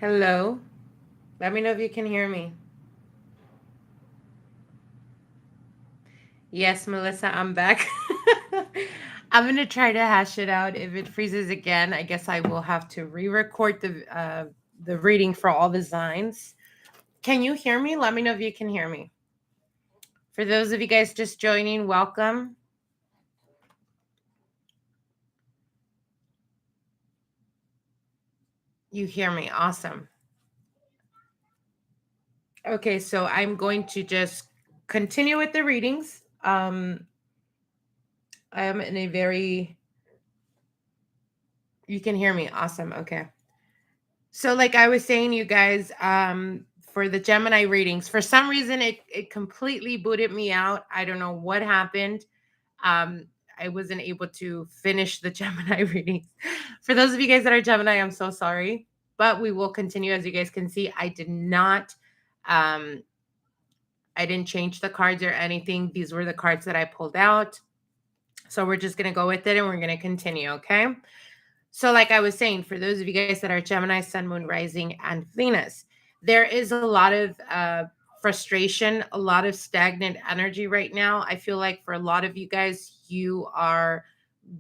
Hello. Let me know if you can hear me. Yes, Melissa, I'm back. I'm gonna try to hash it out. If it freezes again, I guess I will have to re-record the reading for all the signs. Can you hear me? Let me know if you can hear me. For those of you guys just joining, welcome. You hear me? Awesome. Okay, so I'm going to just continue with the readings. I am in a very you can hear me. Awesome. Okay. So like I was saying, you guys, for the Gemini readings, for some reason it completely booted me out. I don't know what happened. Um, I wasn't able to finish the Gemini readings. For those of you guys that are Gemini, I'm so sorry. But we will continue. As you guys can see, um, I didn't change the cards or anything. These were the cards that I pulled out. So we're just gonna go with it and we're gonna continue, okay? So, like I was saying, for those of you guys that are Gemini, Sun, Moon, Rising, and Venus, there is a lot of frustration, a lot of stagnant energy right now. I feel like for a lot of you guys, you are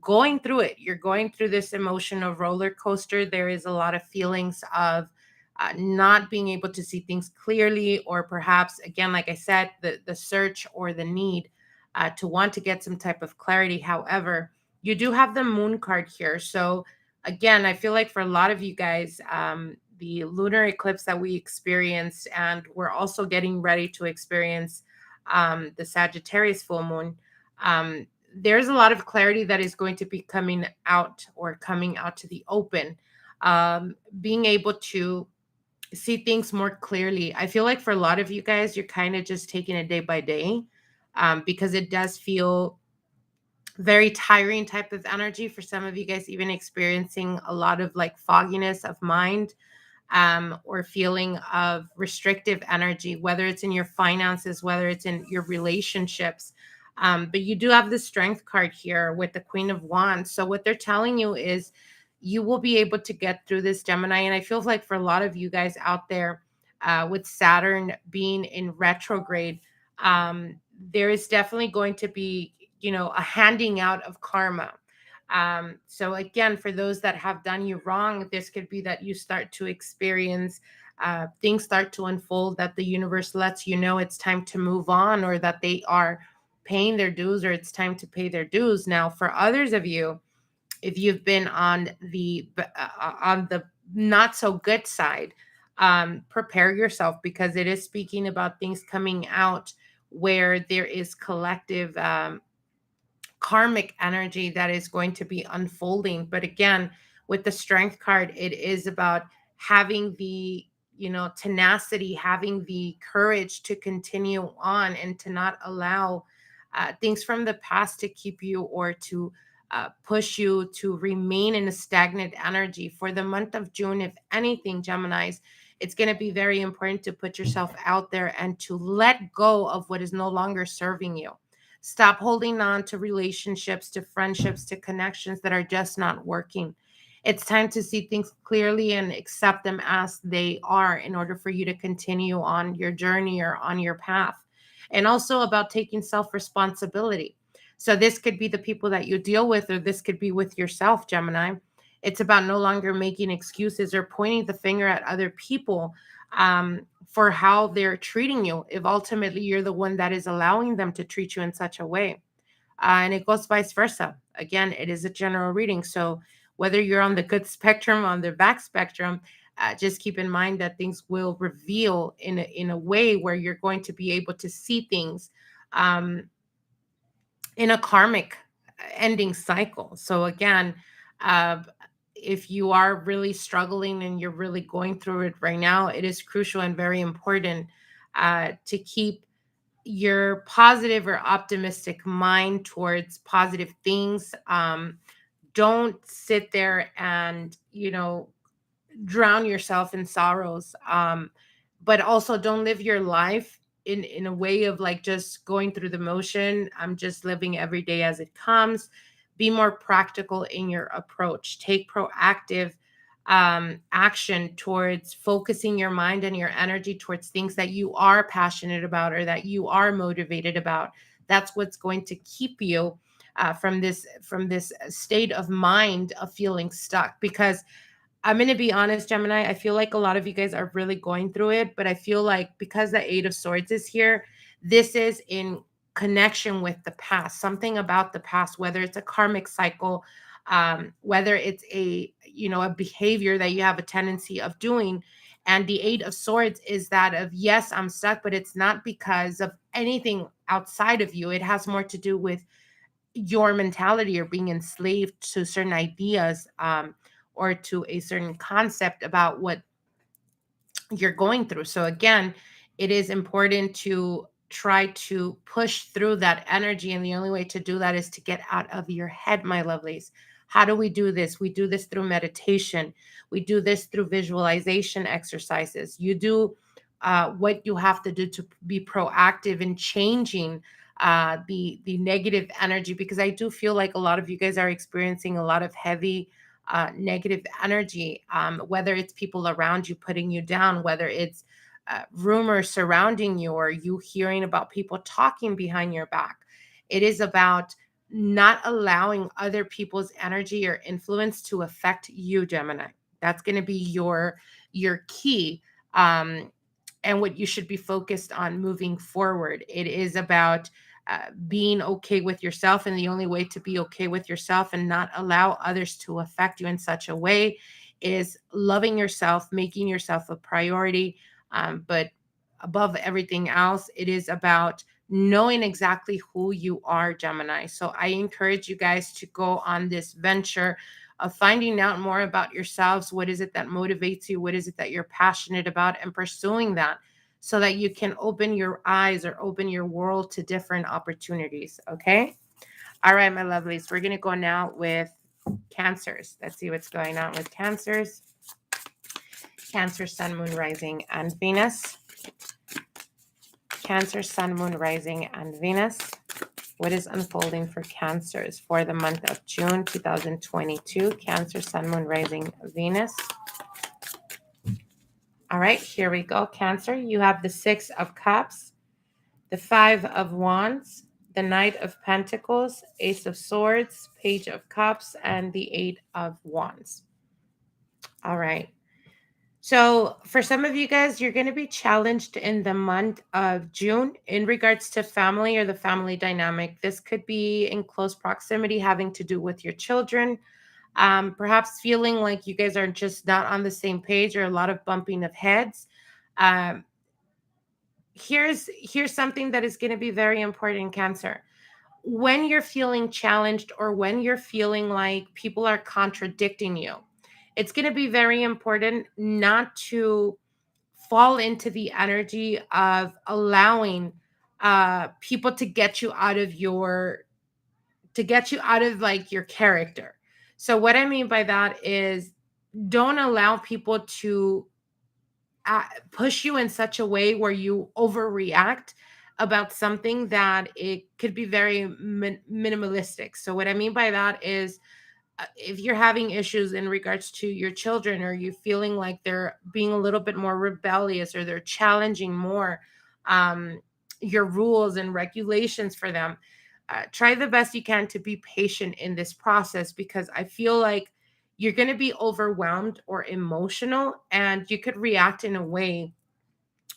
going through it. You're going through this emotional roller coaster. There is a lot of feelings of not being able to see things clearly, or perhaps, again, like I said, the search or the need to want to get some type of clarity. However, you do have the moon card here. So, again, I feel like for a lot of you guys, the lunar eclipse that we experienced, and we're also getting ready to experience the Sagittarius full moon. There's a lot of clarity that is going to be coming out or coming out to the open. Being able to see things more clearly. I feel like for a lot of you guys, you're kind of just taking it day by day, because it does feel very tiring type of energy. For some of you guys, even experiencing a lot of like fogginess of mind, or feeling of restrictive energy, whether it's in your finances, whether it's in your relationships. But you do have the strength card here with the Queen of Wands. So what they're telling you is you will be able to get through this, Gemini. And I feel like for a lot of you guys out there, with Saturn being in retrograde, there is definitely going to be, a handing out of karma. So again, for those that have done you wrong, this could be that you start to experience things start to unfold, that the universe lets you know it's time to move on, or that they are paying their dues, or it's time to pay their dues. Now, for others of you, if you've been on the not so good side, prepare yourself, because it is speaking about things coming out where there is collective karmic energy that is going to be unfolding. But again, with the strength card, it is about having the, tenacity, having the courage to continue on and to not allow things from the past to keep you, or to push you to remain in a stagnant energy. For the month of June, if anything, Geminis, it's going to be very important to put yourself out there and to let go of what is no longer serving you. Stop holding on to relationships, to friendships, to connections that are just not working. It's time to see things clearly and accept them as they are, in order for you to continue on your journey or on your path. And also about taking self responsibility. So, this could be the people that you deal with, or this could be with yourself, Gemini. It's about no longer making excuses or pointing the finger at other people, for how they're treating you, if ultimately you're the one that is allowing them to treat you in such a way. And it goes vice versa. Again, it is a general reading. So whether you're on the good spectrum, on the back spectrum, just keep in mind that things will reveal in a way where you're going to be able to see things um, in a karmic ending cycle. So again, uh, if you are really struggling and you're really going through it right now, it is crucial and very important to keep your positive or optimistic mind towards positive things. Don't sit there and, drown yourself in sorrows. But also don't live your life in a way of like just going through the motion. I'm just living every day as it comes. Be more practical in your approach. Take proactive action towards focusing your mind and your energy towards things that you are passionate about or that you are motivated about. That's what's going to keep you from this state of mind of feeling stuck. Because I'm going to be honest, Gemini, I feel like a lot of you guys are really going through it, but I feel like because the Eight of Swords is here, this is in connection with the past, something about the past, whether it's a karmic cycle, whether it's a behavior that you have a tendency of doing. And the Eight of Swords is that of, yes, I'm stuck, but it's not because of anything outside of you. It has more to do with your mentality or being enslaved to certain ideas, or to a certain concept about what you're going through. So again, it is important to try to push through that energy. And the only way to do that is to get out of your head, my lovelies. How do we do this? We do this through meditation. We do this through visualization exercises. You do what you have to do to be proactive in changing the negative energy, because I do feel like a lot of you guys are experiencing a lot of heavy negative energy, whether it's people around you putting you down, whether it's rumors surrounding you, or you hearing about people talking behind your back. It is about not allowing other people's energy or influence to affect you, Gemini. That's going to be your key, and what you should be focused on moving forward. It is about being okay with yourself. And the only way to be okay with yourself and not allow others to affect you in such a way is loving yourself, making yourself a priority. But above everything else, it is about knowing exactly who you are, Gemini. So I encourage you guys to go on this venture of finding out more about yourselves. What is it that motivates you? What is it that you're passionate about? And pursuing that, so that you can open your eyes or open your world to different opportunities. Okay. All right, my lovelies. We're going to go now with Cancers. Let's see what's going on with Cancers. Cancer, Sun, Moon, Rising, and Venus. Cancer, Sun, Moon, Rising, and Venus. What is unfolding for Cancers for the month of June 2022? Cancer, Sun, Moon, Rising, Venus. All right, here we go. Cancer, you have the Six of Cups, the Five of Wands, the Knight of Pentacles, Ace of Swords, Page of Cups, and the Eight of Wands. All right. So for some of you guys, you're going to be challenged in the month of June in regards to family or the family dynamic. This could be in close proximity, having to do with your children. Perhaps feeling like you guys are just not on the same page, or a lot of bumping of heads. Here's something that is going to be very important, Cancer. When you're feeling challenged, or when you're feeling like people are contradicting you, it's going to be very important not to fall into the energy of allowing people to get you out of like your character. So what I mean by that is, don't allow people to push you in such a way where you overreact about something that it could be very minimalistic. So what I mean by that is, if you're having issues in regards to your children, or you feeling like they're being a little bit more rebellious, or they're challenging more your rules and regulations for them, try the best you can to be patient in this process, because I feel like you're going to be overwhelmed or emotional, and you could react in a way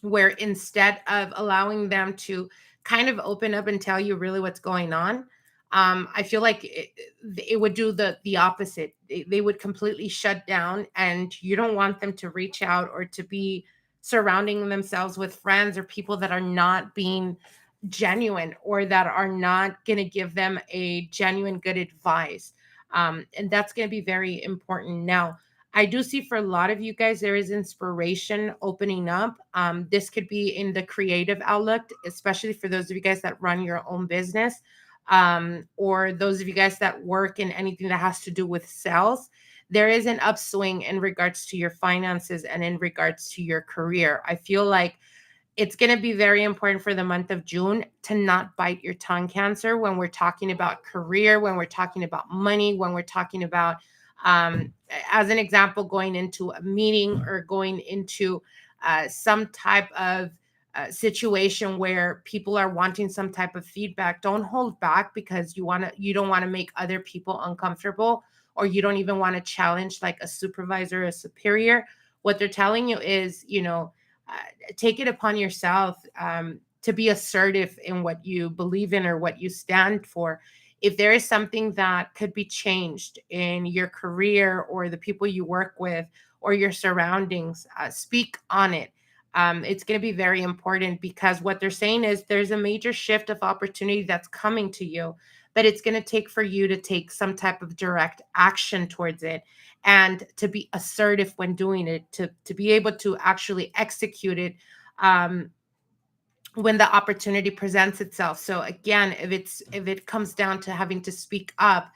where, instead of allowing them to kind of open up and tell you really what's going on, I feel like it would do the opposite. They would completely shut down, and you don't want them to reach out or to be surrounding themselves with friends or people that are not being genuine, or that are not going to give them a genuine good advice. And that's going to be very important. Now, I do see for a lot of you guys, there is inspiration opening up. This could be in the creative outlook, especially for those of you guys that run your own business, or those of you guys that work in anything that has to do with sales. There is an upswing in regards to your finances and in regards to your career. I feel like it's going to be very important for the month of June to not bite your tongue, Cancer, when we're talking about career, when we're talking about money, when we're talking about Um, as an example, going into a meeting or going into some type of situation where people are wanting some type of feedback, don't hold back because you don't want to make other people uncomfortable, or you don't even want to challenge like a supervisor or a superior. What they're telling you is, take it upon yourself to be assertive in what you believe in or what you stand for. If there is something that could be changed in your career or the people you work with or your surroundings, speak on it. It's going to be very important, because what they're saying is there's a major shift of opportunity that's coming to you, but it's going to take for you to take some type of direct action towards it, and to be assertive when doing it, to be able to actually execute it when the opportunity presents itself. So again, if it comes down to having to speak up,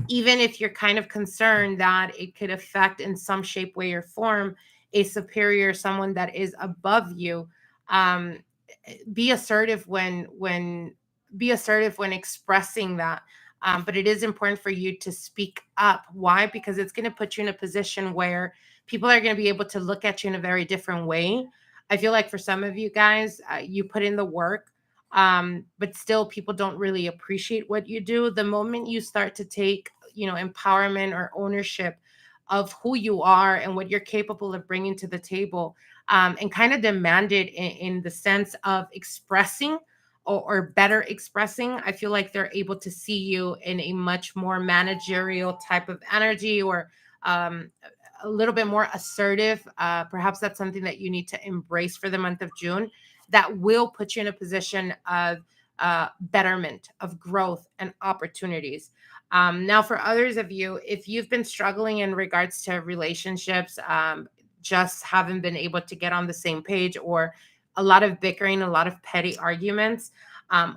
even if you're kind of concerned that it could affect in some shape, way, or form a superior, someone that is above you, um, be assertive when expressing that. But it is important for you to speak up. Why? Because it's going to put you in a position where people are going to be able to look at you in a very different way. I feel like for some of you guys, you put in the work, but still people don't really appreciate what you do. The moment you start to take, empowerment or ownership of who you are and what you're capable of bringing to the table, and kind of demand it in the sense of expressing, or better expressing, I feel like they're able to see you in a much more managerial type of energy, or um, a little bit more assertive. Perhaps that's something that you need to embrace for the month of June. That will put you in a position of betterment, of growth, and opportunities. Now, for others of you, if you've been struggling in regards to relationships, just haven't been able to get on the same page, or a lot of bickering, a lot of petty arguments,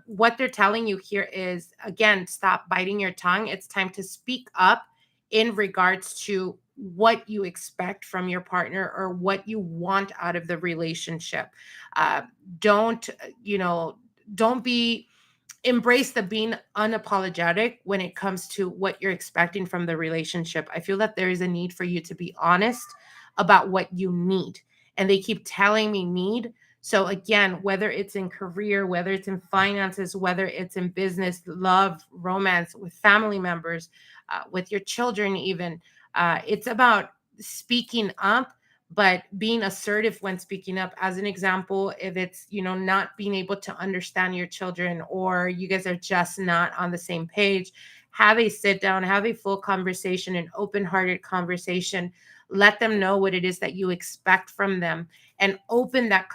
what they're telling you here is, again, stop biting your tongue. It's time to speak up in regards to what you expect from your partner, or what you want out of the relationship. Uh, don't, don't be embrace the being unapologetic when it comes to what you're expecting from the relationship. I feel that there is a need for you to be honest about what you need. And they keep telling me need. So again, whether it's in career, whether it's in finances, whether it's in business, love, romance, with family members, with your children, even, it's about speaking up, but being assertive when speaking up. As an example, if it's, not being able to understand your children, or you guys are just not on the same page, have a sit down, have a full conversation, an open-hearted conversation. Let them know what it is that you expect from them, and open that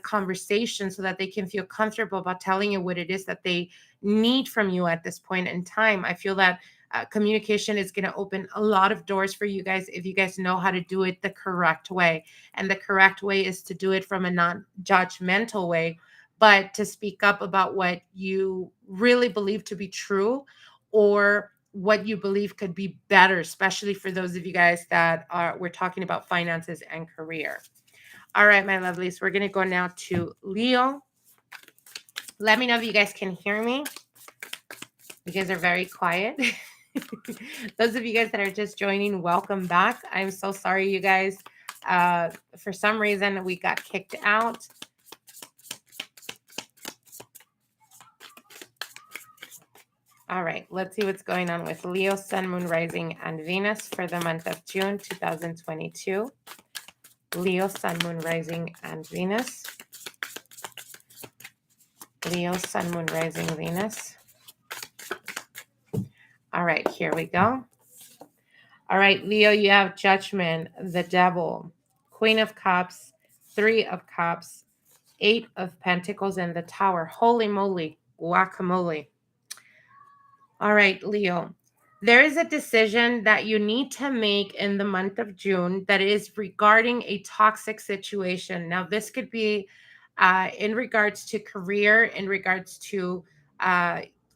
conversation so that they can feel comfortable about telling you what it is that they need from you at this point in time. I feel that communication is going to open a lot of doors for you guys if you guys know how to do it the correct way. And the correct way is to do it from a non-judgmental way, but to speak up about what you really believe to be true, or what you believe could be better, especially for those of you guys that we're talking about finances and career. All right, my lovelies, we're going to go now to Leo. Let me know if you guys can hear me. You guys are very quiet. Those of you guys that are just joining, welcome back. I'm so sorry, you guys. For some reason, we got kicked out. All right, let's see what's going on with Leo, Sun, Moon, Rising, and Venus for the month of June 2022. Leo, Sun, Moon, Rising, and Venus. Leo, Sun, Moon, Rising, Venus. All right, here we go. All right, Leo, you have Judgment, the Devil, Queen of Cups, Three of Cups, Eight of Pentacles, and the Tower. Holy moly, guacamole. All right, Leo, there is a decision that you need to make in the month of June that is regarding a toxic situation. Now, this could be in regards to career, in regards to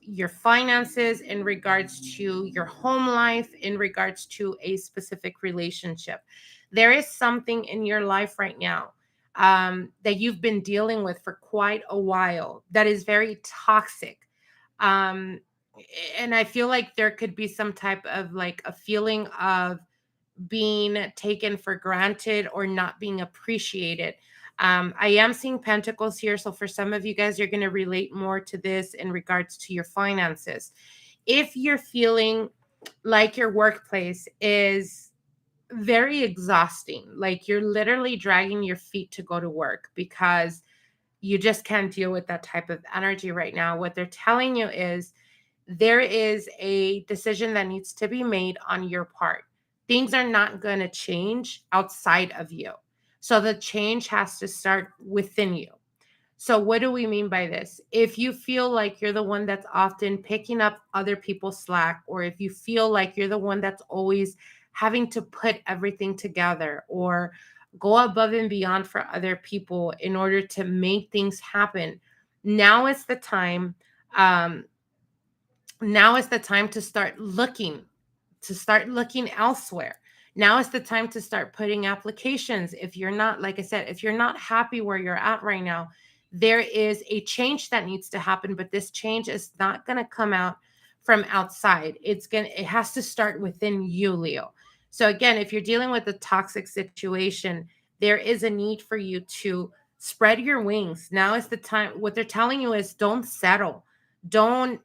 your finances, in regards to your home life, in regards to a specific relationship. There is something in your life right now that you've been dealing with for quite a while that is very toxic. Um, And I feel like there could be some type of like a feeling of being taken for granted or not being appreciated. I am seeing pentacles here. So for some of you guys, you're going to relate more to this in regards to your finances. If you're feeling like your workplace is very exhausting, like you're literally dragging your feet to go to work because you just can't deal with that type of energy right now, what they're telling you is there is a decision that needs to be made on your part. Things are not going to change outside of you. So the change has to start within you. So, what do we mean by this? If you feel like you're the one that's often picking up other people's slack, or if you feel like you're the one that's always having to put everything together or go above and beyond for other people in order to make things happen, now is the time. Um, now is the time to start looking elsewhere. Now is the time to start putting applications. If you're not, like I said, if you're not happy where you're at right now, there is a change that needs to happen, but this change is not going to come out from outside. It has to start within you, Leo. So again, if you're dealing with a toxic situation, there is a need for you to spread your wings. Now is the time. What they're telling you is don't settle. Don't,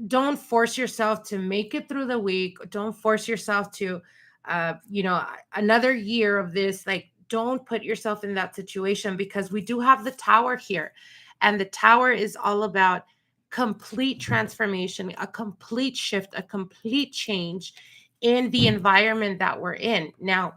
don't force yourself to make it through the week. Don't force yourself to, another year of this. Like, don't put yourself in that situation because we do have the tower here. And the tower is all about complete transformation, a complete shift, a complete change in the environment that we're in. Now,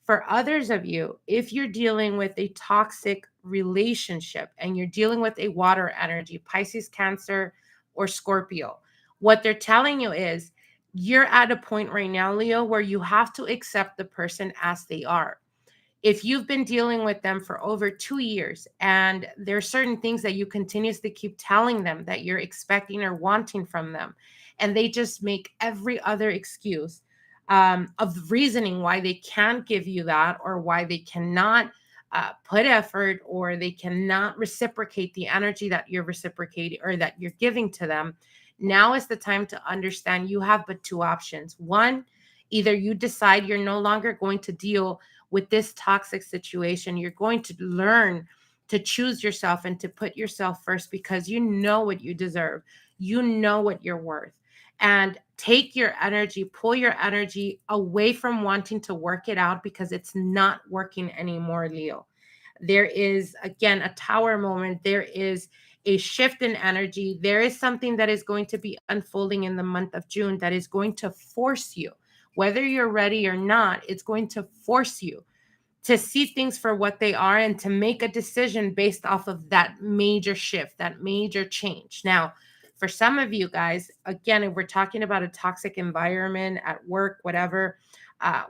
for others of you, if you're dealing with a toxic relationship and you're dealing with a water energy, Pisces, Cancer, or Scorpio, what they're telling you is you're at a point right now, Leo, where you have to accept the person as they are. If you've been dealing with them for over 2 years and there are certain things that you continuously keep telling them that you're expecting or wanting from them, and they just make every other excuse of reasoning why they can't give you that or why they cannot put effort or they cannot reciprocate the energy that you're reciprocating or that you're giving to them. Now is the time to understand you have but two options. One, either you decide you're no longer going to deal with this toxic situation. You're going to learn to choose yourself and to put yourself first because you know what you deserve. You know what you're worth. And take your energy, pull your energy away from wanting to work it out because it's not working anymore, Leo. There is, again, a tower moment. There is a shift in energy. There is something that is going to be unfolding in the month of June that is going to force you, whether you're ready or not, it's going to force you to see things for what they are and to make a decision based off of that major shift, that major change. Now, for some of you guys, again, if we're talking about a toxic environment at work, whatever,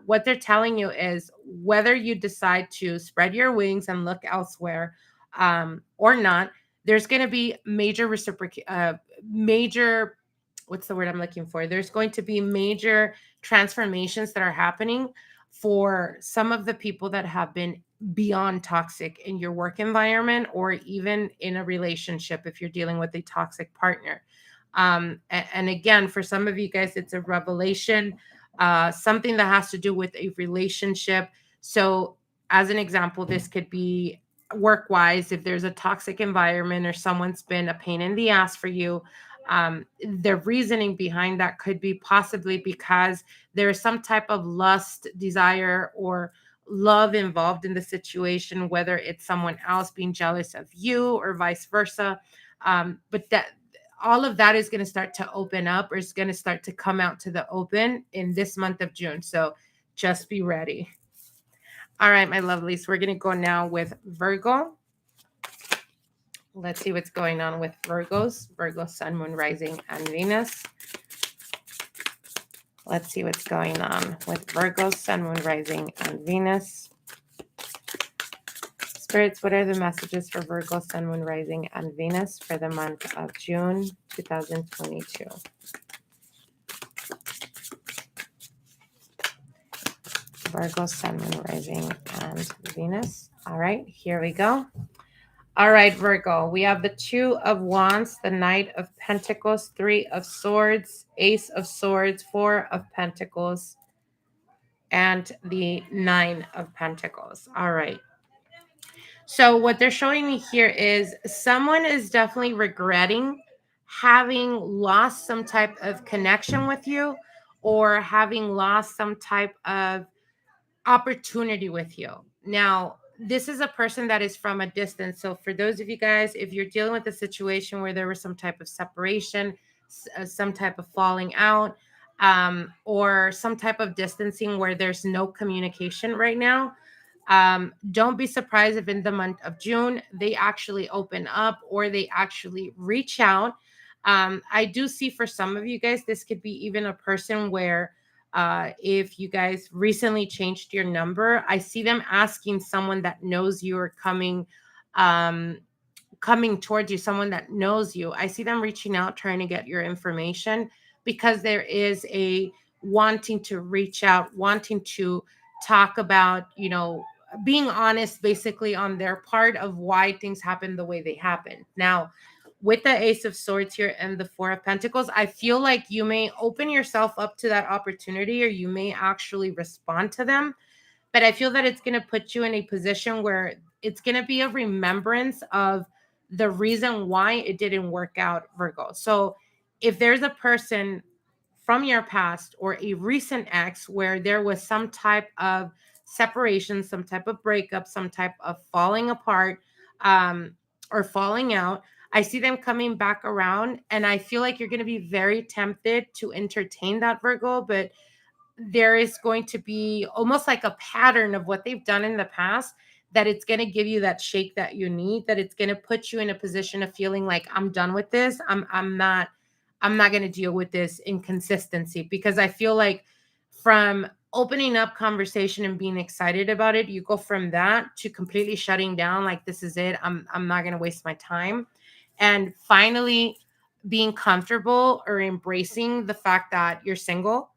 what they're telling you is whether you decide to spread your wings and look elsewhere or not, there's going to be major, what's the word I'm looking for? There's going to be major transformations that are happening for some of the people that have been beyond toxic in your work environment or even in a relationship if you're dealing with a toxic partner. And again, for some of you guys, it's a revelation, something that has to do with a relationship. So as an example, this could be work wise. If there's a toxic environment or someone's been a pain in the ass for you, the reasoning behind that could be possibly because there is some type of lust, desire, or love involved in the situation, whether it's someone else being jealous of you or vice versa. But that all of that is going to start to open up or is going to start to come out to the open in this month of June. So just be ready. All right, my lovelies, we're going to go now with Virgo. Let's see what's going on with Virgos. Virgo, Sun, Moon, Rising, and Venus. Let's see what's going on with Virgo, Sun, Moon, Rising, and Venus. Spirits, what are the messages for Virgo, Sun, Moon, Rising, and Venus for the month of June 2022? Virgo, Sun, Moon, Rising, and Venus. All right, here we go. All right, Virgo, we have the Two of Wands, the Knight of Pentacles, Three of Swords, Ace of Swords, Four of Pentacles, and the Nine of Pentacles. All right. So what they're showing me here is someone is definitely regretting having lost some type of connection with you or having lost some type of opportunity with you. Now, this is a person that is from a distance. So for those of you guys, if you're dealing with a situation where there was some type of separation, some type of falling out, or some type of distancing where there's no communication right now, don't be surprised if in the month of June they actually open up or they actually reach out. I do see for some of you guys, this could be even a person where if you guys recently changed your number, I see them asking someone that knows you or um, coming towards you, someone that knows you. I see them reaching out, trying to get your information because there is a wanting to reach out, wanting to talk about, being honest basically on their part of why things happen the way they happen. Now, with the Ace of Swords here and the Four of Pentacles, I feel like you may open yourself up to that opportunity or you may actually respond to them. But I feel that it's going to put you in a position where it's going to be a remembrance of the reason why it didn't work out, Virgo. So if there's a person from your past or a recent ex where there was some type of separation, some type of breakup, some type of falling apart, or falling out, I see them coming back around. And I feel like you're going to be very tempted to entertain that, Virgo, but there is going to be almost like a pattern of what they've done in the past that it's going to give you that shake that you need, that it's going to put you in a position of feeling like I'm done with this. I'm not going to deal with this inconsistency, because I feel like from opening up conversation and being excited about it, you go from that to completely shutting down, like this is it. I'm not going to waste my time. And finally being comfortable or embracing the fact that you're single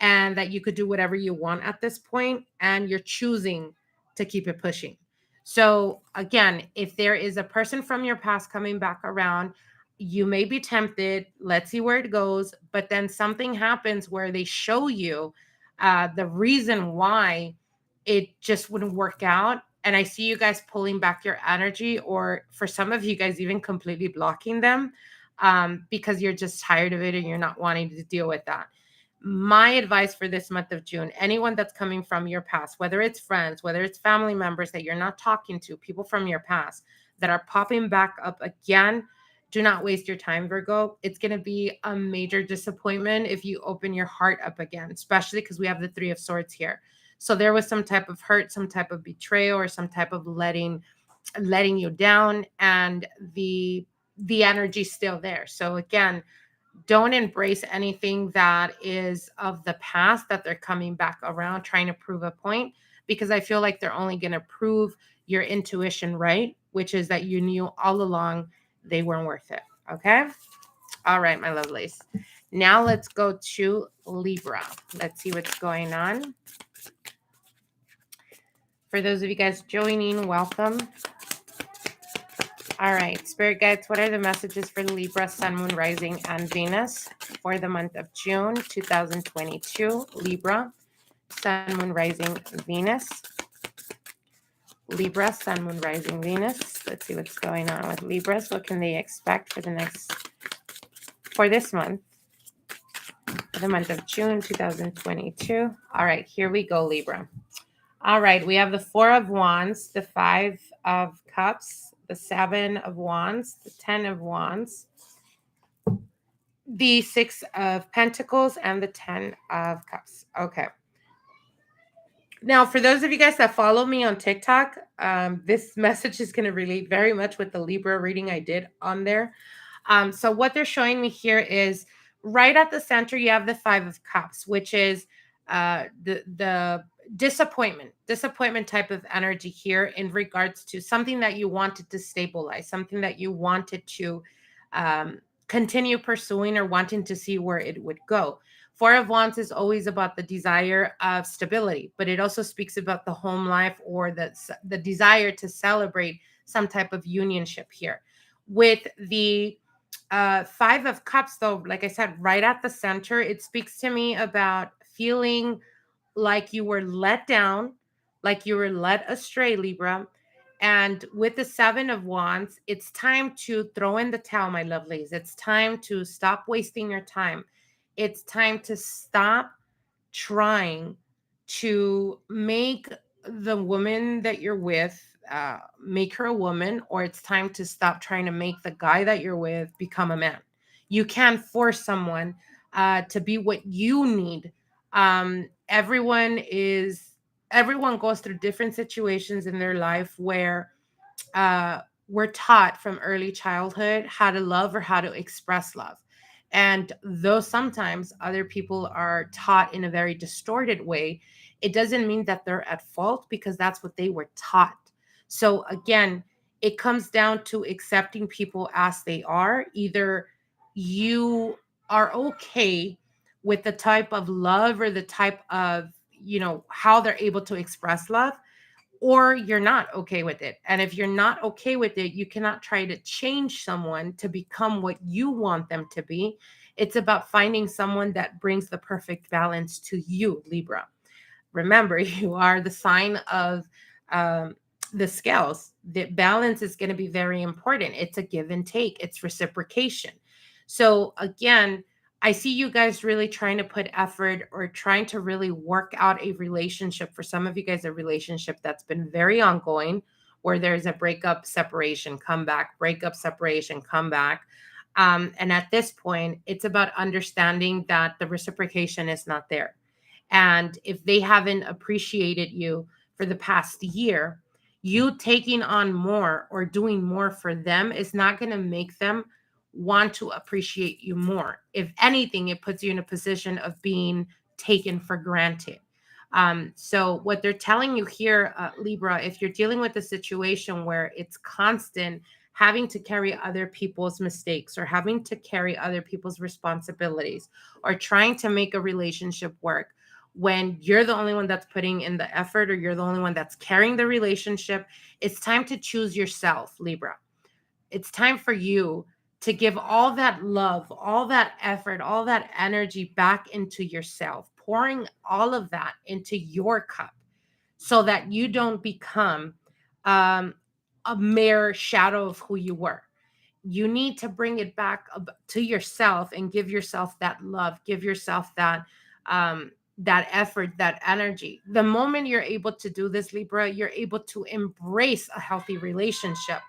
and that you could do whatever you want at this point and you're choosing to keep it pushing. So again, if there is a person from your past coming back around, you may be tempted, let's see where it goes, but then something happens where they show you the reason why it just wouldn't work out. And I see you guys pulling back your energy, or for some of you guys even completely blocking them, because you're just tired of it and you're not wanting to deal with that. My advice for this month of June, anyone that's coming from your past, whether it's friends, whether it's family members that you're not talking to, people from your past that are popping back up again, do not waste your time, Virgo. It's going to be a major disappointment if you open your heart up again, especially because we have the Three of Swords here. So there was some type of hurt, some type of betrayal, or some type of letting you down, and the energy's still there. So again, don't embrace anything that is of the past that they're coming back around trying to prove a point, because I feel like they're only going to prove your intuition right, which is that you knew all along they weren't worth it. Okay. All right, my lovelies. Now let's go to Libra. Let's see what's going on. For those of you guys joining, welcome. All right, Spirit Guides, what are the messages for Libra, Sun, Moon, Rising, and Venus for the month of June 2022? Libra, Sun, Moon, Rising, Venus. Libra, Sun, Moon, Rising, Venus. Let's see what's going on with Libras. What can they expect for this month, for the month of June 2022? All right, here we go, Libra. All right, we have the Four of Wands, the Five of Cups, the Seven of Wands, the 10 of Wands, the Six of Pentacles, and the 10 of Cups. Okay. Now, for those of you guys that follow me on TikTok, this message is going to relate very much with the Libra reading I did on there. So what they're showing me here is right at the center, you have the Five of Cups, which is the disappointment type of energy here in regards to something that you wanted to stabilize, something that you wanted to continue pursuing or wanting to see where it would go. Four of Wands is always about the desire of stability, but it also speaks about the home life or the desire to celebrate some type of unionship here. With the Five of Cups, though, like I said, right at the center, it speaks to me about feeling like you were let down, like you were led astray, Libra. And with the Seven of Wands, it's time to throw in the towel, my lovelies. It's time to stop wasting your time. It's time to stop trying to make the woman that you're with make her a woman, or it's time to stop trying to make the guy that you're with become a man. You can't force someone to be what you need. Everyone goes through different situations in their life where uh, we're taught from early childhood how to love or how to express love. And though sometimes other people are taught in a very distorted way, it doesn't mean that they're at fault, because that's what they were taught. So again, it comes down to accepting people as they are. Either you are okay with the type of love or the type of, how they're able to express love, or you're not okay with it. And if you're not okay with it, you cannot try to change someone to become what you want them to be. It's about finding someone that brings the perfect balance to you, Libra. Remember, you are the sign of um, the scales. The balance is going to be very important. It's a give and take, it's reciprocation. So again, I see you guys really trying to put effort or trying to really work out a relationship. For some of you guys, a relationship that's been very ongoing, where there's a breakup, separation, come back, breakup, separation, come back. And at this point, it's about understanding that the reciprocation is not there. And if they haven't appreciated you for the past year, you taking on more or doing more for them is not going to make them want to appreciate you more. If anything, it puts you in a position of being taken for granted. So, what they're telling you here, Libra, if you're dealing with a situation where it's constant having to carry other people's mistakes or having to carry other people's responsibilities or trying to make a relationship work, when you're the only one that's putting in the effort or you're the only one that's carrying the relationship, it's time to choose yourself, Libra. It's time for you to give all that love, all that effort, all that energy back into yourself, pouring all of that into your cup so that you don't become um, a mere shadow of who you were. You need to bring it back to yourself and give yourself that love, give yourself that effort, that energy. The moment you're able to do this, Libra, you're able to embrace a healthy relationship.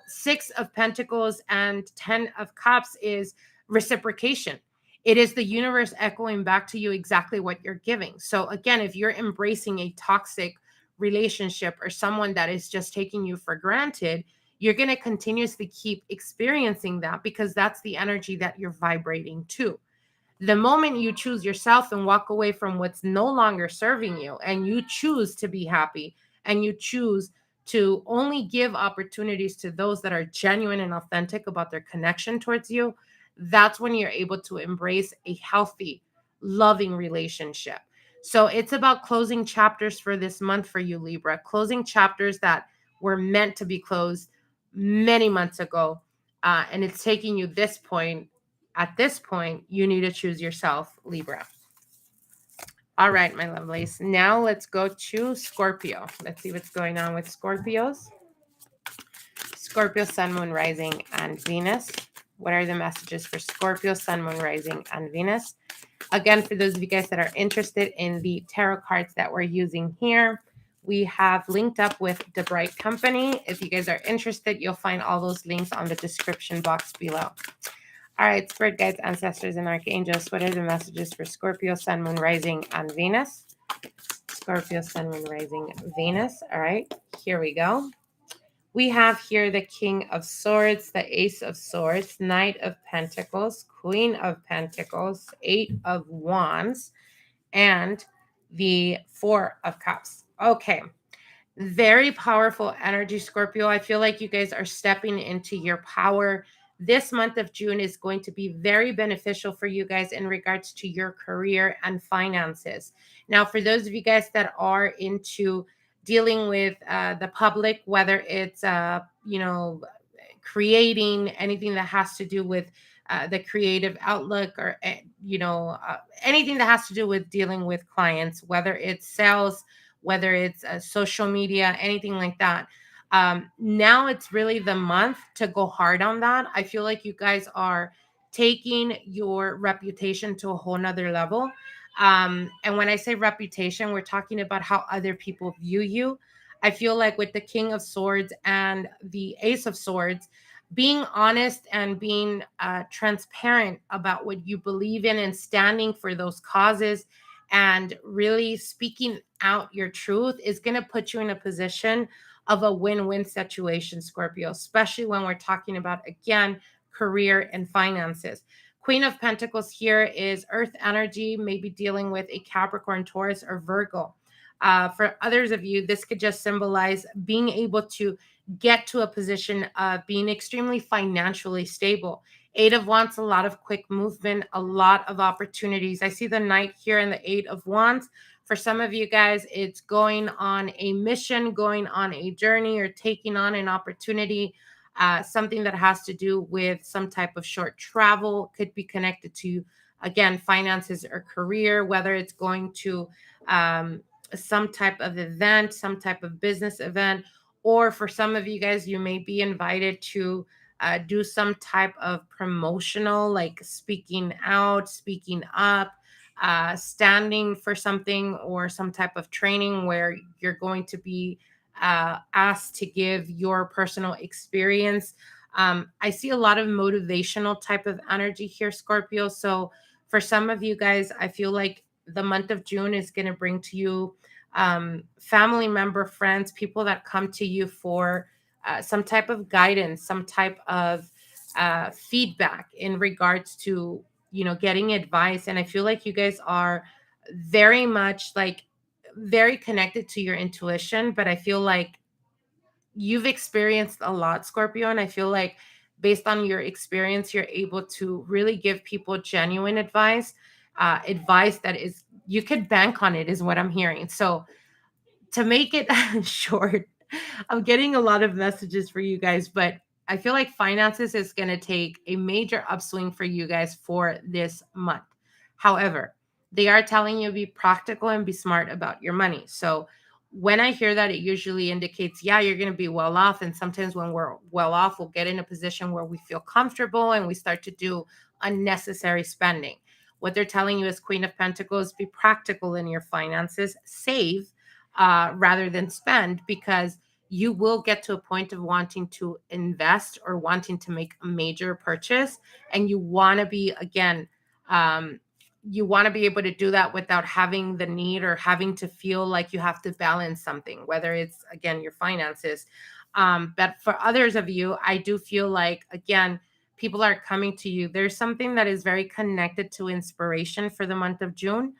Six of Pentacles and 10 of Cups is reciprocation. It is the universe echoing back to you exactly what you're giving. So again, if you're embracing a toxic relationship or someone that is just taking you for granted, you're going to continuously keep experiencing that, because that's the energy that you're vibrating to. The moment you choose yourself and walk away from what's no longer serving you, and you choose to be happy, and you choose to only give opportunities to those that are genuine and authentic about their connection towards you, that's when you're able to embrace a healthy, loving relationship. So it's about closing chapters for this month for you, Libra, closing chapters that were meant to be closed many months ago. And it's taking you this point. At this point, you need to choose yourself, Libra. All right, my lovelies. Now let's go to Scorpio. Let's see what's going on with Scorpios. Scorpio, Sun, Moon, Rising, and Venus. What are the messages for Scorpio, Sun, Moon, Rising, and Venus? Again, for those of you guys that are interested in the tarot cards that we're using here, we have linked up with The Bright Company. If you guys are interested, you'll find all those links on the description box below. All right, Spirit Guides, Ancestors, and Archangels, what are the messages for Scorpio, Sun, Moon, Rising, and Venus? Scorpio, Sun, Moon, Rising, Venus. All right, here we go. We have here the King of Swords, the Ace of Swords, Knight of Pentacles, Queen of Pentacles, Eight of Wands, and the Four of Cups. Okay. Very powerful energy, Scorpio. I feel like you guys are stepping into your power. This month of June is going to be very beneficial for you guys in regards to your career and finances. Now, for those of you guys that are into dealing with the public, whether it's creating anything that has to do with the creative outlook, or anything that has to do with dealing with clients, whether it's sales, whether it's social media, anything like that. Now it's really the month to go hard on that. I feel like you guys are taking your reputation to a whole nother level. And when I say reputation, we're talking about how other people view you. I feel like with the King of Swords and the Ace of Swords, being honest and being transparent about what you believe in and standing for those causes and really speaking out your truth is going to put you in a position of a win-win situation, Scorpio, especially when we're talking about, again, career and finances. Queen of Pentacles here is earth energy, maybe dealing with a Capricorn, Taurus, or Virgo. For others of you, this could just symbolize being able to get to a position of being extremely financially stable. Eight of Wands, a lot of quick movement, a lot of opportunities. I see the Knight here and the Eight of Wands. For some of you guys, it's going on a mission, going on a journey, or taking on an opportunity. Something that has to do with some type of short travel, could be connected to, again, finances or career, whether it's going to some type of event, some type of business event, or for some of you guys, you may be invited to do some type of promotional, like speaking out, speaking up, standing for something, or some type of training where you're going to be asked to give your personal experience. I see a lot of motivational type of energy here, Scorpio. So for some of you guys, I feel like the month of June is going to bring to you family member, friends, people that come to you for some type of guidance, some type of feedback in regards to, getting advice. And I feel like you guys are very much like very connected to your intuition, but I feel like you've experienced a lot, Scorpio, and I feel like based on your experience, you're able to really give people genuine advice, advice that is, you could bank on it, is what I'm hearing. So to make it short, I'm getting a lot of messages for you guys, but I feel like finances is going to take a major upswing for you guys for this month. However, they are telling you be practical and be smart about your money. So when I hear that, it usually indicates, yeah, you're going to be well off. And sometimes when we're well off, we'll get in a position where we feel comfortable and we start to do unnecessary spending. What they're telling you as Queen of Pentacles, be practical in your finances, save rather than spend, because you will get to a point of wanting to invest or wanting to make a major purchase. And you want to be, again, you want to be able to do that without having the need or having to feel like you have to balance something, whether it's, again, your finances. But for others of you, I do feel like, again, people are coming to you. There's something that is very connected to inspiration for the month of June.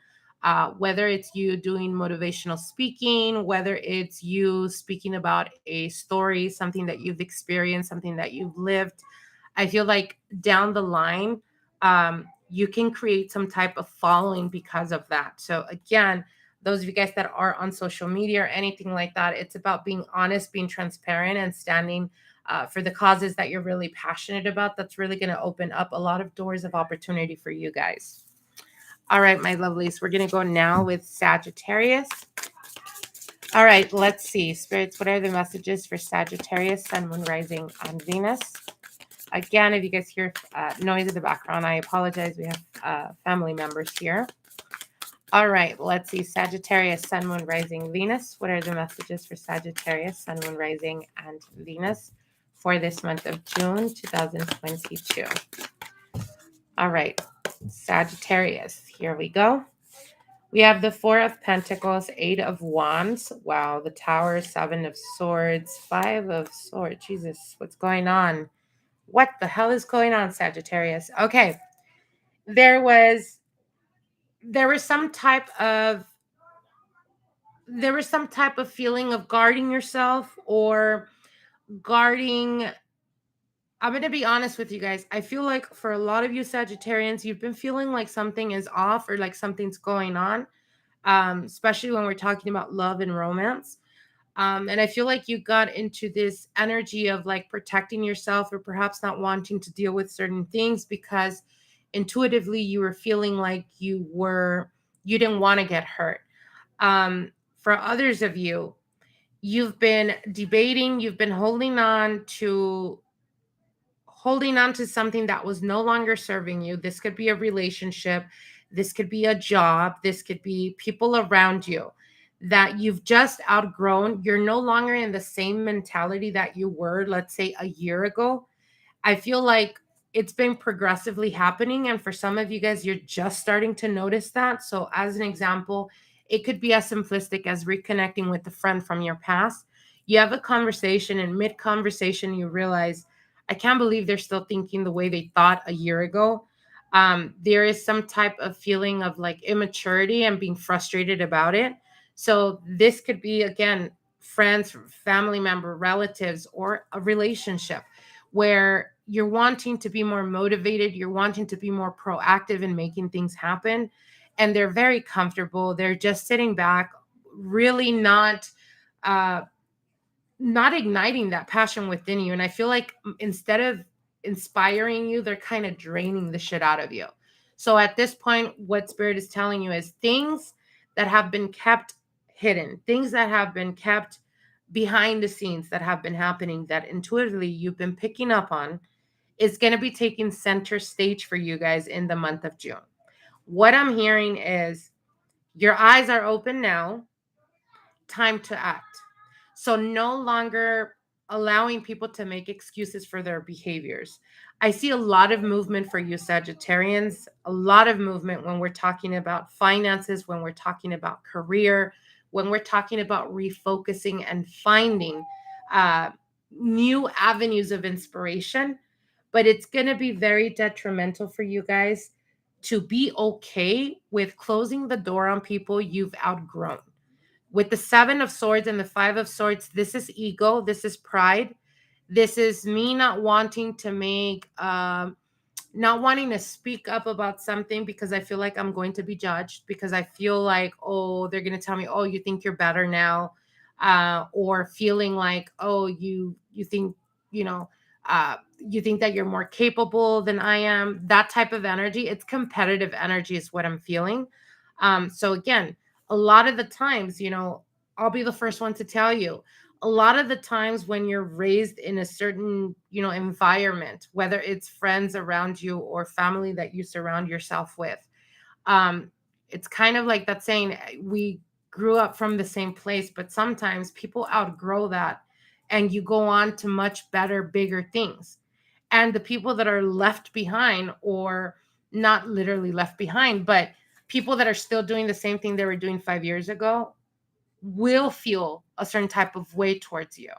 Whether it's you doing motivational speaking, whether it's you speaking about a story, something that you've experienced, something that you've lived. I feel like down the line, you can create some type of following because of that. So again, those of you guys that are on social media or anything like that, it's about being honest, being transparent, and standing for the causes that you're really passionate about. That's really going to open up a lot of doors of opportunity for you guys. All right, my lovelies, we're going to go now with Sagittarius. All right, let's see. Spirits, what are the messages for Sagittarius, Sun, Moon, Rising on Venus? Again, if you guys hear noise in the background, I apologize. We have family members here. All right, let's see. Sagittarius, Sun, Moon, Rising, Venus. What are the messages for Sagittarius, Sun, Moon, Rising, and Venus for this month of June 2022? All right, Sagittarius, here we go. We have the Four of Pentacles, Eight of Wands. Wow, the Tower, Seven of Swords, Five of Swords. Jesus, what's going on? What the hell is going on, Sagittarius? Okay, there was some type of feeling of guarding yourself or guarding. I'm going to be honest with you guys. I feel like for a lot of you Sagittarians, you've been feeling like something is off or like something's going on, especially when we're talking about love and romance. And I feel like you got into this energy of like protecting yourself or perhaps not wanting to deal with certain things because intuitively you were feeling like you didn't want to get hurt. For others of you, you've been debating, you've been holding on to something that was no longer serving you. This could be a relationship, this could be a job, this could be people around you that you've just outgrown. You're no longer in the same mentality that you were, let's say, a year ago. I feel like it's been progressively happening. And for some of you guys, you're just starting to notice that. So, as an example, it could be as simplistic as reconnecting with a friend from your past. You have a conversation, and mid conversation, you realize, I can't believe they're still thinking the way they thought a year ago. There is some type of feeling of like immaturity and being frustrated about it. So, this could be, again, friends, family member, relatives, or a relationship where you're wanting to be more motivated, you're wanting to be more proactive in making things happen, and they're very comfortable. They're just sitting back, really uh not igniting that passion within you. And I feel like instead of inspiring you, they're kind of draining the shit out of you. So at this point, what Spirit is telling you is things that have been kept hidden, things that have been kept behind the scenes that have been happening that intuitively you've been picking up on is going to be taking center stage for you guys in the month of June. What I'm hearing is your eyes are open now, time to act. So no longer allowing people to make excuses for their behaviors. I see a lot of movement for you Sagittarians, a lot of movement when we're talking about finances, when we're talking about career, when we're talking about refocusing and finding uh, new avenues of inspiration. But it's going to be very detrimental for you guys to be okay with closing the door on people you've outgrown. With the 7 of Swords and the 5 of Swords, this is ego, this is pride, this is me not wanting to not wanting to speak up about something because I feel like I'm going to be judged, because I feel like, oh, they're going to tell me, oh, you think you're better now, or feeling like, oh, you think, you know, you think that you're more capable than I am. That type of energy, it's competitive energy is what I'm feeling. So again, a lot of the times, I'll be the first one to tell you, a lot of the times when you're raised in a certain, environment, whether it's friends around you or family that you surround yourself with, um, it's kind of like that saying, we grew up from the same place, but sometimes people outgrow that and you go on to much better, bigger things. And the people that are left behind, or not literally left behind, but people that are still doing the same thing they were doing 5 years ago, will feel a certain type of way towards you.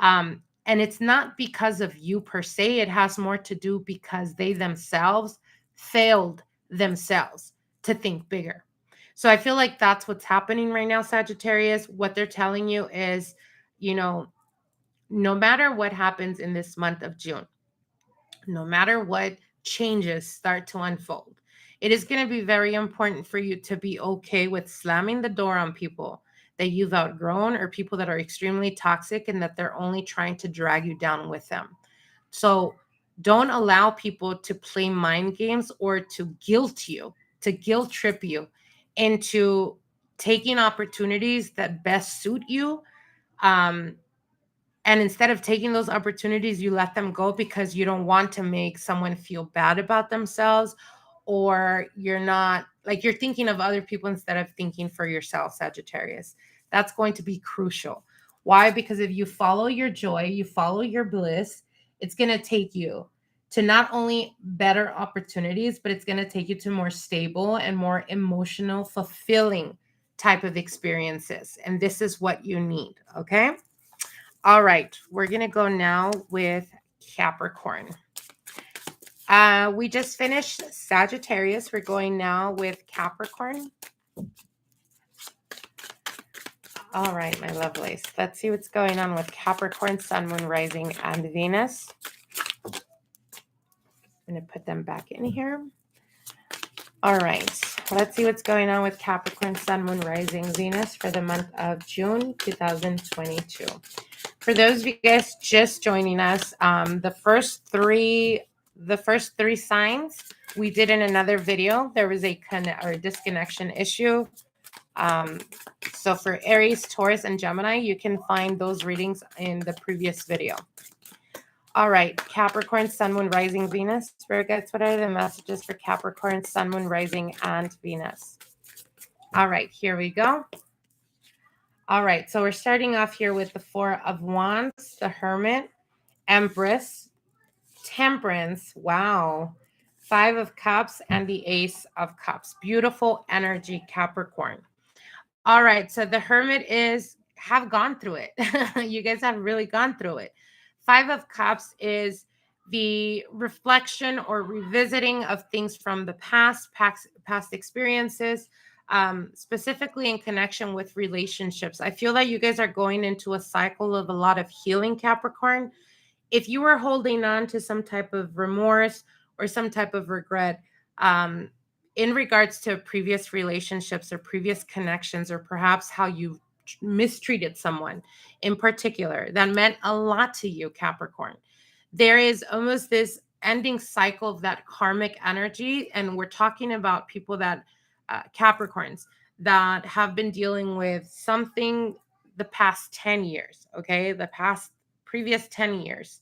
And it's not because of you per se. It has more to do because they themselves failed themselves to think bigger. So I feel like that's what's happening right now, Sagittarius. What they're telling you is, you know, no matter what happens in this month of June, no matter what changes start to unfold, it is going to be very important for you to be okay with slamming the door on people that you've outgrown, or people that are extremely toxic and that they're only trying to drag you down with them. So don't allow people to play mind games or to guilt trip you into taking opportunities that best suit you. Um, and instead of taking those opportunities, you let them go because you don't want to make someone feel bad about themselves, or you're not like, you're thinking of other people instead of thinking for yourself, Sagittarius. That's going to be crucial. Why? Because if you follow your joy, you follow your bliss, it's going to take you to not only better opportunities, but it's going to take you to more stable and more emotional, fulfilling type of experiences. And this is what you need. Okay. All right, we're going to go now with Capricorn. We just finished Sagittarius. We're going now with Capricorn. All right, my lovelies. Let's see what's going on with Capricorn, Sun, Moon, Rising, and Venus. I'm going to put them back in here. All right. Let's see what's going on with Capricorn, Sun, Moon, Rising, Venus for the month of June 2022. For those of you guys just joining us, the first three signs we did in another video. There was a disconnection issue. So for Aries, Taurus, and Gemini, you can find those readings in the previous video. All right, Capricorn, Sun, Moon, Rising, Venus. Virgo, what are the messages for Capricorn, Sun, Moon, Rising, and Venus? All right, here we go. All right, so we're starting off here with the Four of Wands, the Hermit, Empress, Temperance, wow, Five of Cups, and the Ace of Cups. Beautiful energy, Capricorn. All right, so the Hermit have gone through it. You guys have really gone through it. Five of Cups is the reflection or revisiting of things from the past experiences, specifically in connection with relationships. I feel that you guys are going into a cycle of a lot of healing, Capricorn. If you were holding on to some type of remorse or some type of regret, in regards to previous relationships or previous connections, or perhaps how you mistreated someone in particular that meant a lot to you, Capricorn, there is almost this ending cycle of that karmic energy. And we're talking about people that, Capricorns, that have been dealing with something the past 10 years, okay? The previous 10 years.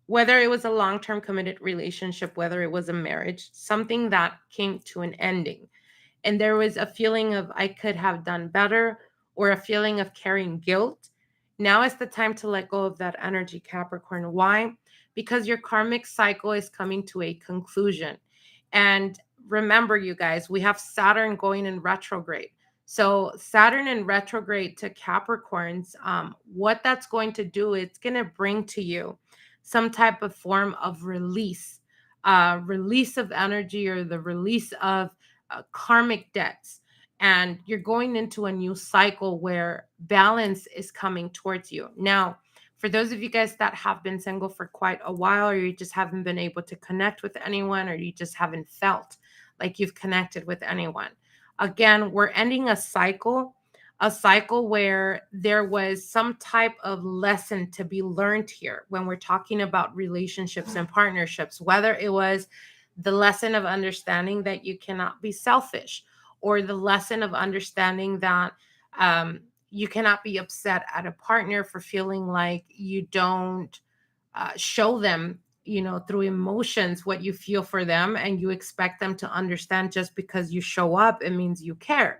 Whether it was a long-term committed relationship, whether it was a marriage, something that came to an ending. And there was a feeling of, I could have done better, or a feeling of carrying guilt. Now is the time to let go of that energy, Capricorn. Why? Because your karmic cycle is coming to a conclusion. And remember, you guys, we have Saturn going in retrograde. So Saturn in retrograde to Capricorns, what that's going to do, it's going to bring to you some type of form of release of energy, or the release of karmic debts. And you're going into a new cycle where balance is coming towards you. Now, for those of you guys that have been single for quite a while, or you just haven't been able to connect with anyone, or you just haven't felt like you've connected with anyone, again, we're ending a cycle where there was some type of lesson to be learned here when we're talking about relationships and partnerships, whether it was the lesson of understanding that you cannot be selfish, or the lesson of understanding that you cannot be upset at a partner for feeling like you don't show them, through emotions what you feel for them, and you expect them to understand just because you show up, it means you care.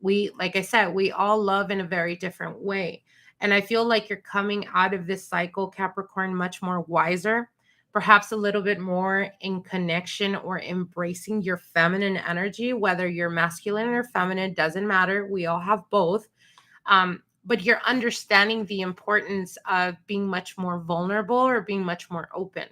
Like I said, we all love in a very different way. And I feel like you're coming out of this cycle, Capricorn, much more wiser, perhaps a little bit more in connection or embracing your feminine energy, whether you're masculine or feminine, doesn't matter. We all have both. But you're understanding the importance of being much more vulnerable, or being much more open.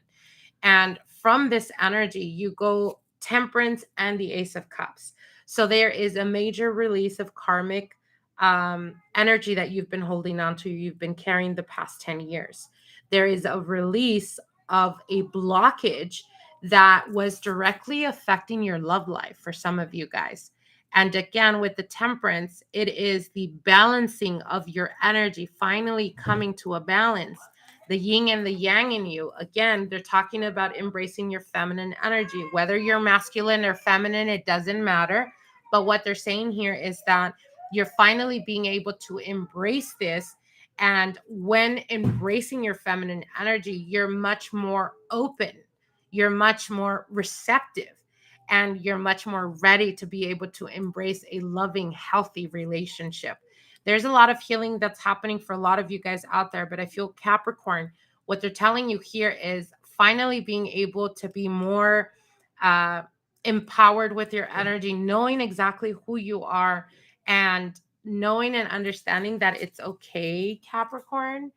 And from this energy, you go Temperance and the Ace of Cups. So there is a major release of karmic energy that you've been holding on to, you've been carrying the past 10 years. There is a release of a blockage that was directly affecting your love life for some of you guys. And again, with the Temperance, it is the balancing of your energy finally coming to a balance. The yin and the yang in you. Again, they're talking about embracing your feminine energy. Whether you're masculine or feminine, it doesn't matter. But what they're saying here is that you're finally being able to embrace this. And when embracing your feminine energy, you're much more open. You're much more receptive. And you're much more ready to be able to embrace a loving, healthy relationship. There's a lot of healing that's happening for a lot of you guys out there, but I feel Capricorn, what they're telling you here is finally being able to be more empowered with your energy, knowing exactly who you are, and knowing and understanding that it's okay, Capricorn.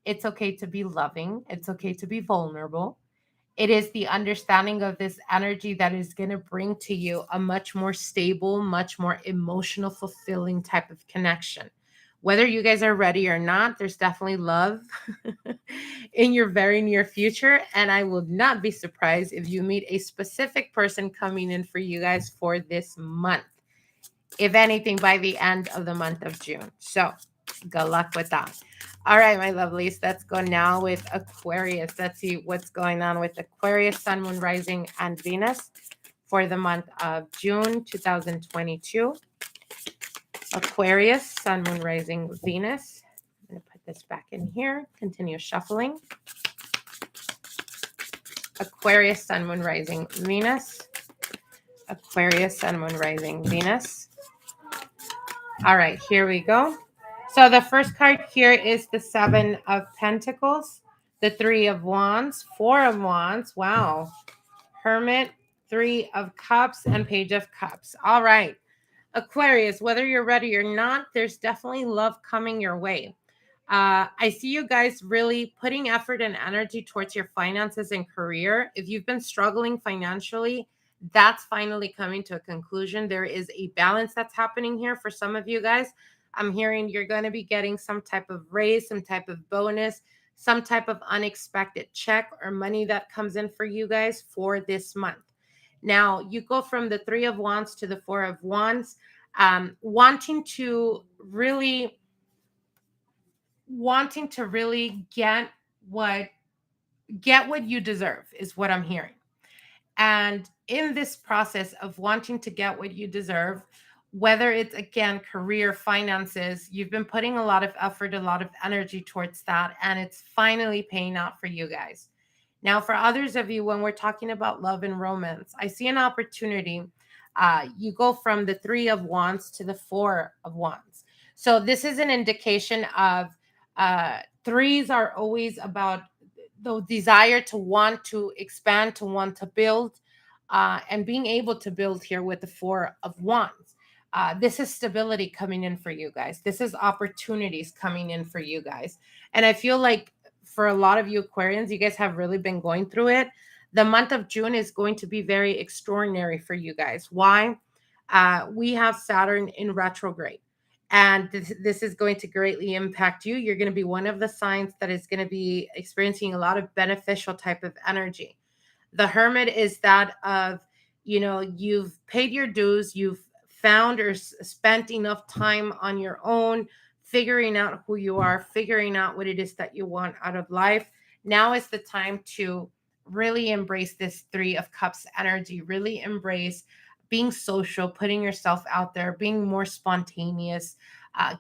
It's okay to be loving. It's okay to be vulnerable. It is the understanding of this energy that is going to bring to you a much more stable, much more emotional, fulfilling type of connection. Whether you guys are ready or not, there's definitely love in your very near future. And I will not be surprised if you meet a specific person coming in for you guys for this month. If anything, by the end of the month of June. So good luck with that. All right, my lovelies, let's go now with Aquarius. Let's see what's going on with Aquarius, Sun, Moon, Rising, and Venus for the month of June 2022. Aquarius, Sun, Moon, Rising, Venus. I'm going to put this back in here. Continue shuffling. Aquarius, Sun, Moon, Rising, Venus. Aquarius, Sun, Moon, Rising, Venus. All right, here we go. So the first card here is the Seven of Pentacles, the Three of Wands, Four of Wands. Wow. Hermit, Three of Cups, and Page of Cups. All right. Aquarius, whether you're ready or not, there's definitely love coming your way. I see you guys really putting effort and energy towards your finances and career. If you've been struggling financially, that's finally coming to a conclusion. There is a balance that's happening here for some of you guys. I'm hearing you're going to be getting some type of raise, some type of bonus, some type of unexpected check or money that comes in for you guys for this month. Now, you go from the Three of Wands to the Four of Wands, wanting to really get what you deserve is what I'm hearing. And in this process of wanting to get what you deserve, whether it's again career, finances, you've been putting a lot of effort, a lot of energy towards that, and it's finally paying out for you guys. Now, for others of you, when we're talking about love and romance, I see an opportunity. You go from the Three of Wands to the Four of Wands. So this is an indication of threes are always about the desire to want to expand, to want to build, and being able to build here with the Four of Wands. This is stability coming in for you guys. This is opportunities coming in for you guys. And I feel like for a lot of you Aquarians, you guys have really been going through it. The month of June is going to be very extraordinary for you guys. Why? We have Saturn in retrograde. And this is going to greatly impact you. You're going to be one of the signs that is going to be experiencing a lot of beneficial type of energy. The Hermit is that of, you've paid your dues, you've found or spent enough time on your own, figuring out who you are, figuring out what it is that you want out of life. Now is the time to really embrace this Three of Cups energy, really embrace being social, putting yourself out there, being more spontaneous,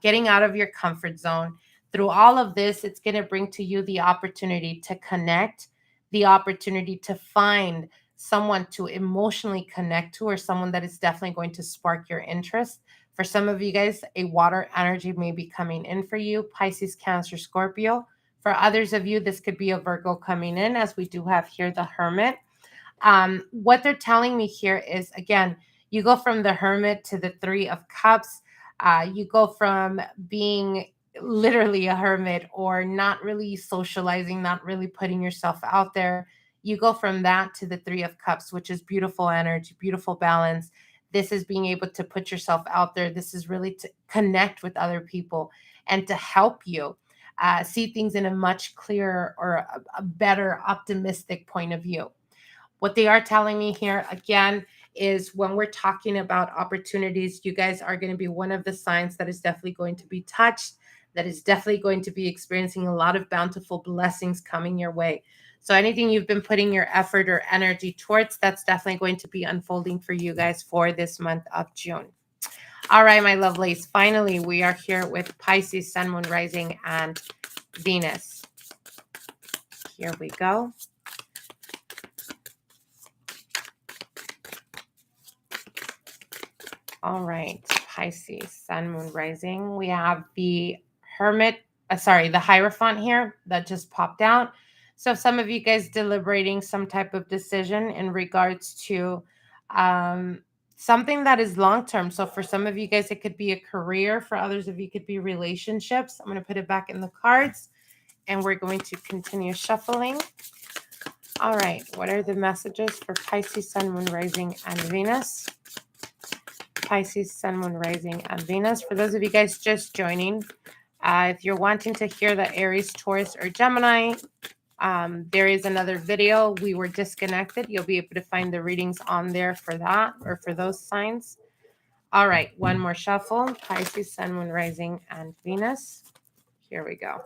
getting out of your comfort zone. Through all of this, it's going to bring to you the opportunity to connect, the opportunity to find someone to emotionally connect to, or someone that is definitely going to spark your interest. For some of you guys, a water energy may be coming in for you, Pisces, Cancer, Scorpio. For others of you, this could be a Virgo coming in, as we do have here the Hermit. What they're telling me here is, again, you go from the Hermit to the Three of Cups. You go from being literally a hermit or not really socializing, not really putting yourself out there. You go from that to the Three of Cups, which is beautiful energy, beautiful balance. This is being able to put yourself out there. This is really to connect with other people and to help you see things in a much clearer or a better optimistic point of view. What they are telling me here, again, is when we're talking about opportunities, you guys are going to be one of the signs that is definitely going to be touched, that is definitely going to be experiencing a lot of bountiful blessings coming your way. So anything you've been putting your effort or energy towards, that's definitely going to be unfolding for you guys for this month of June. All right, my lovelies. Finally, we are here with Pisces, Sun, Moon, Rising, and Venus. Here we go. All right, Pisces, Sun, Moon, Rising. We have the Hermit, the Hierophant here that just popped out. So some of you guys deliberating some type of decision in regards to something that is long-term. So for some of you guys, it could be a career. For others of you, it could be relationships. I'm going to put it back in the cards, and we're going to continue shuffling. All right, what are the messages for Pisces, Sun, Moon, Rising, and Venus? Pisces, Sun, Moon, Rising, and Venus. For those of you guys just joining, if you're wanting to hear the Aries, Taurus, or Gemini, there is another video. We were disconnected. You'll be able to find the readings on there for that or for those signs. All right, one more shuffle. Pisces, Sun, Moon, Rising, and Venus. Here we go.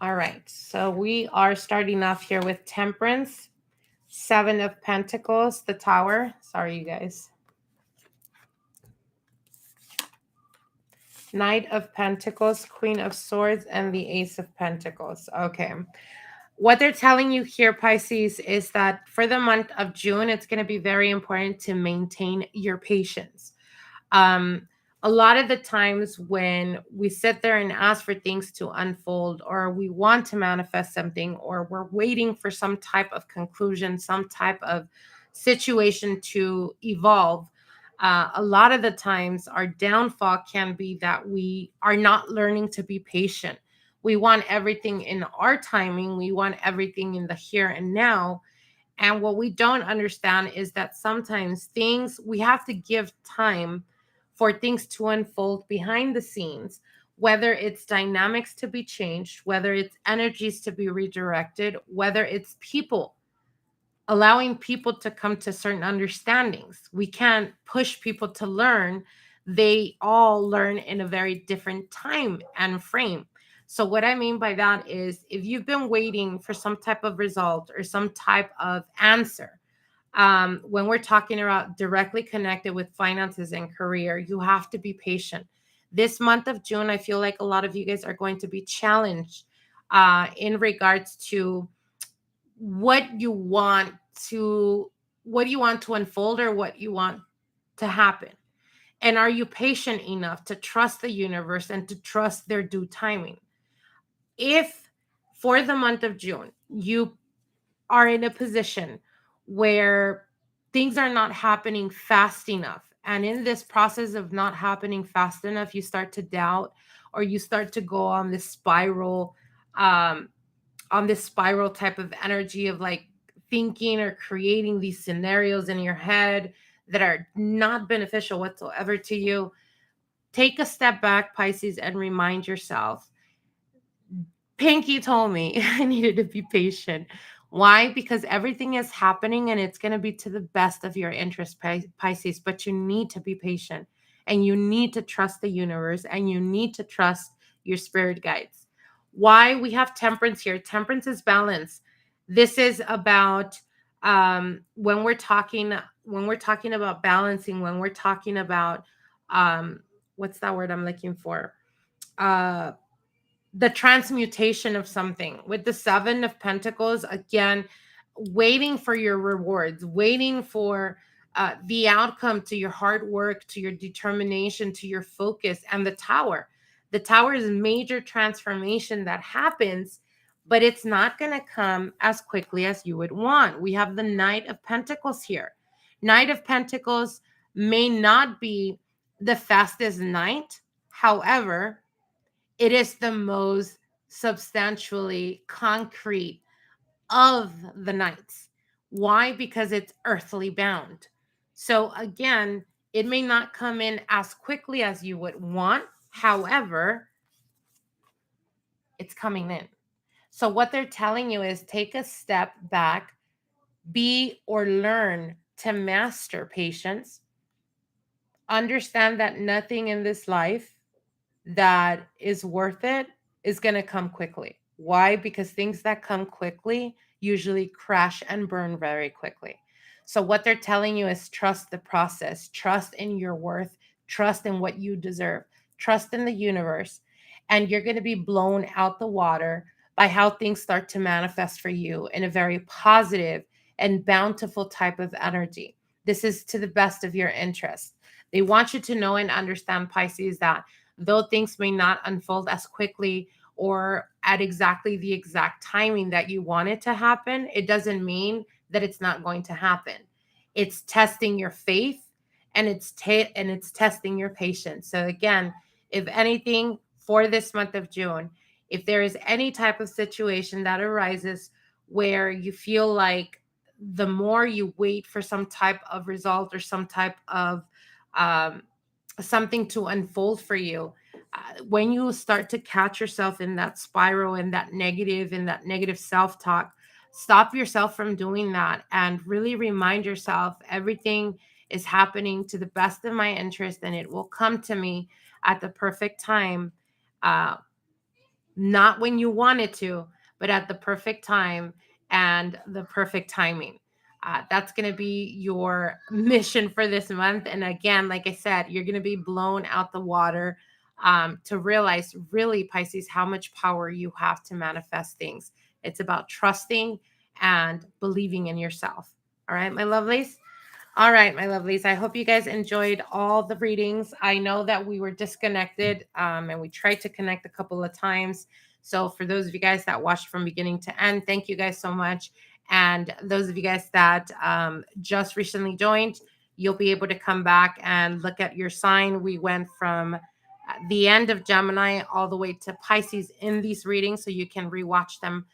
All right, so we are starting off here with Temperance, Seven of Pentacles, the Tower. Sorry, you guys. Knight of Pentacles, Queen of Swords, and the Ace of Pentacles. Okay. What they're telling you here, Pisces, is that for the month of June, it's going to be very important to maintain your patience. A lot of the times when we sit there and ask for things to unfold, or we want to manifest something, or we're waiting for some type of conclusion, some type of situation to evolve, a lot of the times our downfall can be that we are not learning to be patient. We want everything in our timing. We want everything in the here and now. And what we don't understand is that sometimes we have to give time for things to unfold behind the scenes, whether it's dynamics to be changed, whether it's energies to be redirected, whether it's people, allowing people to come to certain understandings. We can't push people to learn. They all learn in a very different time and frame. So what I mean by that is if you've been waiting for some type of result or some type of answer, when we're talking about directly connected with finances and career, you have to be patient. This month of June, I feel like a lot of you guys are going to be challenged in regards to what you want to unfold or what you want to happen. And are you patient enough to trust the universe and to trust their due timing? If for the month of June, you are in a position where things are not happening fast enough, and in this process of not happening fast enough, you start to doubt or you start to go on this spiral, type of energy of like thinking or creating these scenarios in your head that are not beneficial whatsoever to you, take a step back, Pisces, and remind yourself, Pinky told me I needed to be patient. Why? Because everything is happening and it's going to be to the best of your interest, Pisces, but you need to be patient and you need to trust the universe and you need to trust your spirit guides. Why? We have Temperance here. Temperance is balance. This is about when we're talking about balancing, when we're talking about what's that word I'm looking for? The transmutation of something. With the Seven of Pentacles, again, waiting for your rewards, waiting for the outcome to your hard work, to your determination, to your focus. And the Tower. The Tower is major transformation that happens, but it's not going to come as quickly as you would want. We have the Knight of Pentacles here. Knight of Pentacles may not be the fastest knight. However, it is the most substantially concrete of the knights. Why? Because it's earthly bound. So again, it may not come in as quickly as you would want. However, it's coming in. So what they're telling you is take a step back, be or learn to master patience. Understand that nothing in this life that is worth it is going to come quickly. Why? Because things that come quickly usually crash and burn very quickly. So what they're telling you is trust the process, trust in your worth, trust in what you deserve, trust in the universe, and you're going to be blown out the water by how things start to manifest for you in a very positive and bountiful type of energy. This is to the best of your interest. They want you to know and understand, Pisces, that though things may not unfold as quickly or at exactly the exact timing that you want it to happen, it doesn't mean that it's not going to happen. It's testing your faith and it's testing your patience. So again, if anything for this month of June, if there is any type of situation that arises where you feel like the more you wait for some type of result or some type of um, something to unfold for you, when you start to catch yourself in that spiral and that negative self-talk, stop yourself from doing that and really remind yourself everything is happening to the best of my interest, and it will come to me at the perfect time. uh, Not when you want it to, but at the perfect time and the perfect timing. That's going to be your mission for this month. And again, like I said, you're going to be blown out the water, to realize, really, Pisces, how much power you have to manifest things. It's about trusting and believing in yourself. All right, my lovelies. All right, my lovelies. I hope you guys enjoyed all the readings. I know that we were disconnected, and we tried to connect a couple of times. So, for those of you guys that watched from beginning to end, thank you guys so much. And those of you guys that just recently joined, you'll be able to come back and look at your sign. We went from the end of Gemini all the way to Pisces in these readings, so you can rewatch them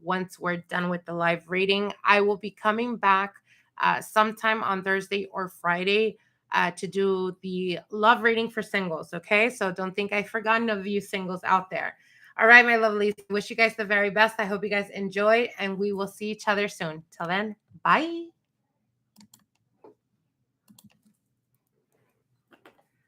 once we're done with the live reading. I will be coming back sometime on Thursday or Friday to do the love reading for singles. Okay. So don't think I've forgotten of you singles out there. All right, my lovelies. Wish you guys the very best. I hope you guys enjoy, and we will see each other soon. Till then, bye.